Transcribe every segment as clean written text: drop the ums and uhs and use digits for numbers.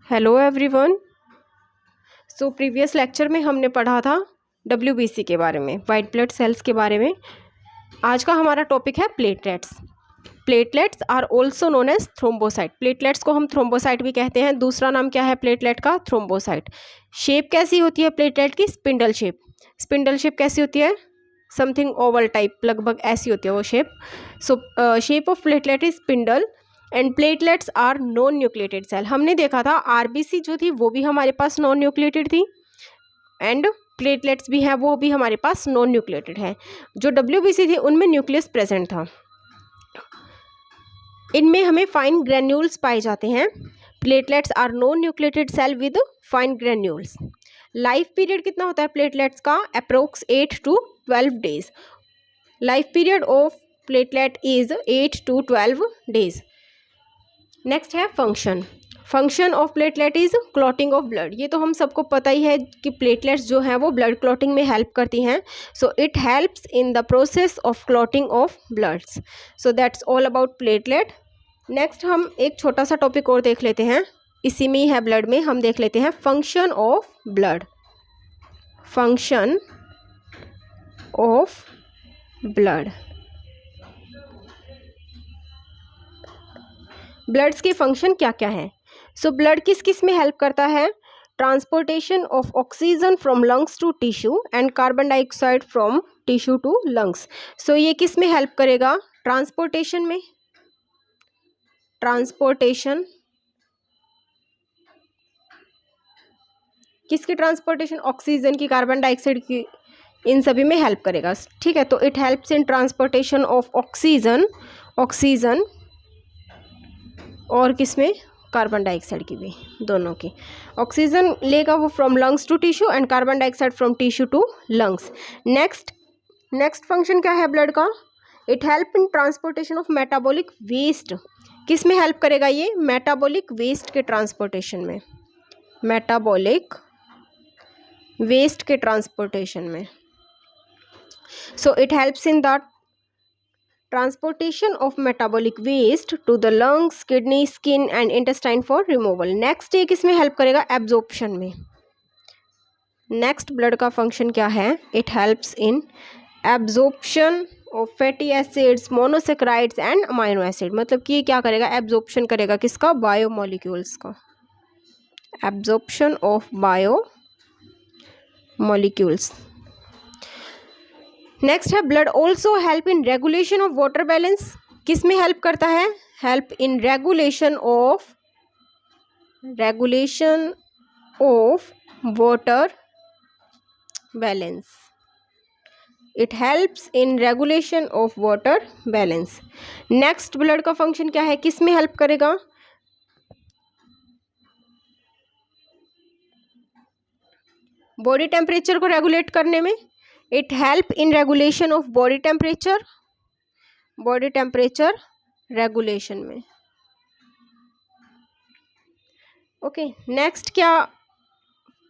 Hello everyone. So previous lecture में हमने पढ़ा था WBC के बारे में, वाइट ब्लड सेल्स के बारे में। आज का हमारा टॉपिक है platelets. Platelets are also known as thrombocyte. Platelets को हम थ्रोम्बोसाइट भी कहते हैं। दूसरा नाम क्या है प्लेटलेट का? थ्रोम्बोसाइट। शेप कैसी होती है प्लेटलेट की? Spindle shape. स्पिंडल शेप कैसी होती है? समथिंग ओवल टाइप, लगभग ऐसी होती है वो shape. So shape of platelet is spindle and platelets are non nucleated cell. हमने देखा था आरबीसी जो थी वो भी हमारे पास नॉन न्यूक्लिएटेड थी एंड प्लेटलेट्स भी हैं वो भी हमारे पास नॉन न्यूक्लिएटेड है। जो WBC थी उनमें न्यूक्लियस प्रेजेंट था। इनमें हमें फाइन ग्रेन्यूल्स पाए जाते हैं। Platelets are non nucleated cell with fine granules. Life period कितना होता है प्लेटलेट्स का? Approx 8 to 12 days. Life period of platelet is 8 to 12 days. Next है function. Function of platelet is clotting of blood. ये तो हम सबको पता ही है कि प्लेटलेट्स जो हैं वो ब्लड क्लॉटिंग में हेल्प करती हैं। सो it helps in the process of clotting of bloods. So that's all about platelet. Next हम एक छोटा सा टॉपिक और देख लेते हैं, इसी में ही है ब्लड में। हम देख लेते हैं function of blood. Function of blood. Bloods के फंक्शन क्या क्या है? सो ब्लड किस किस में हेल्प करता है? Transportation of oxygen from lungs to tissue and carbon dioxide from tissue to lungs. So ये किस में हेल्प करेगा? ट्रांसपोर्टेशन में। ट्रांसपोर्टेशन किसकी ट्रांसपोर्टेशन? ऑक्सीजन की, कार्बन डाइऑक्साइड की, इन सभी में हेल्प करेगा। ठीक है, तो it helps in transportation of oxygen. Oxygen और किसमें? कार्बन डाइऑक्साइड की भी, दोनों की। ऑक्सीजन लेगा वो from lungs to tissue and carbon dioxide from tissue to lungs. Next function क्या है ब्लड का? It help in transportation of metabolic waste. किस में हेल्प करेगा ये? मेटाबॉलिक वेस्ट के ट्रांसपोर्टेशन में। मेटाबॉलिक वेस्ट के ट्रांसपोर्टेशन में। So it helps in the transportation of metabolic waste to the lungs, kidney, skin and intestine for removal. Next ये किसमें हेल्प करेगा? एब्जॉर्प्शन में। नेक्स्ट ब्लड का फंक्शन क्या है? It helps in absorption of fatty acids, monosaccharides and amino acid. मतलब कि ये क्या करेगा? एब्जॉर्प्शन करेगा किसका? बायोमोलिक्यूल्स का। Absorption of biomolecules. नेक्स्ट है blood also help in regulation of water balance. किस में हेल्प करता है? Help in regulation of water balance. It helps in regulation of water balance. Next blood का फंक्शन क्या है? किस में हेल्प करेगा? बॉडी टेम्परेचर को रेगुलेट करने में। It help in regulation of body temperature. Body temperature regulation में। ओके, नेक्स्ट क्या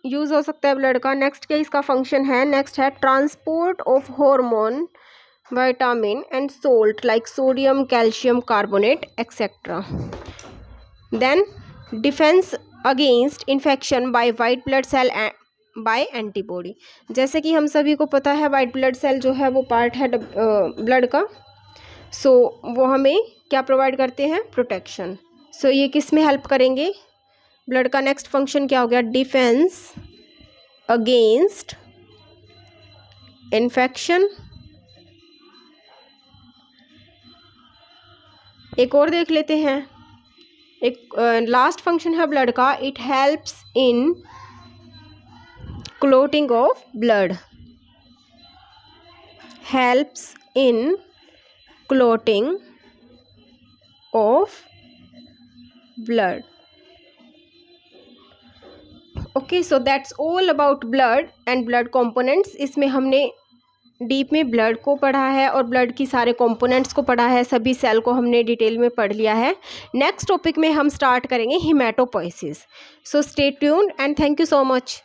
यूज हो सकता है ब्लड का? नेक्स्ट क्या इसका फंक्शन है? नेक्स्ट है transport of hormone, vitamin and salt like sodium, calcium carbonate etcetera. Then defence against infection by white blood cell by antibody. जैसे कि हम सभी को पता है वाइट ब्लड सेल जो है वो पार्ट है ब्लड का। सो वो हमें क्या प्रोवाइड करते हैं? प्रोटेक्शन। सो ये किस में हेल्प करेंगे? ब्लड का नेक्स्ट फंक्शन क्या हो गया? Defence against infection. एक और देख लेते हैं, एक लास्ट फंक्शन है ब्लड का। It helps in clotting of blood. Helps in clotting of blood. Okay, so that's all about blood and blood components. इसमें हमने डीप में ब्लड को पढ़ा है और ब्लड की सारे कंपोनेंट्स को पढ़ा है। सभी सेल को हमने डिटेल में पढ़ लिया है। नेक्स्ट टॉपिक में हम स्टार्ट करेंगे haematopoiesis. So stay tuned and thank you so much.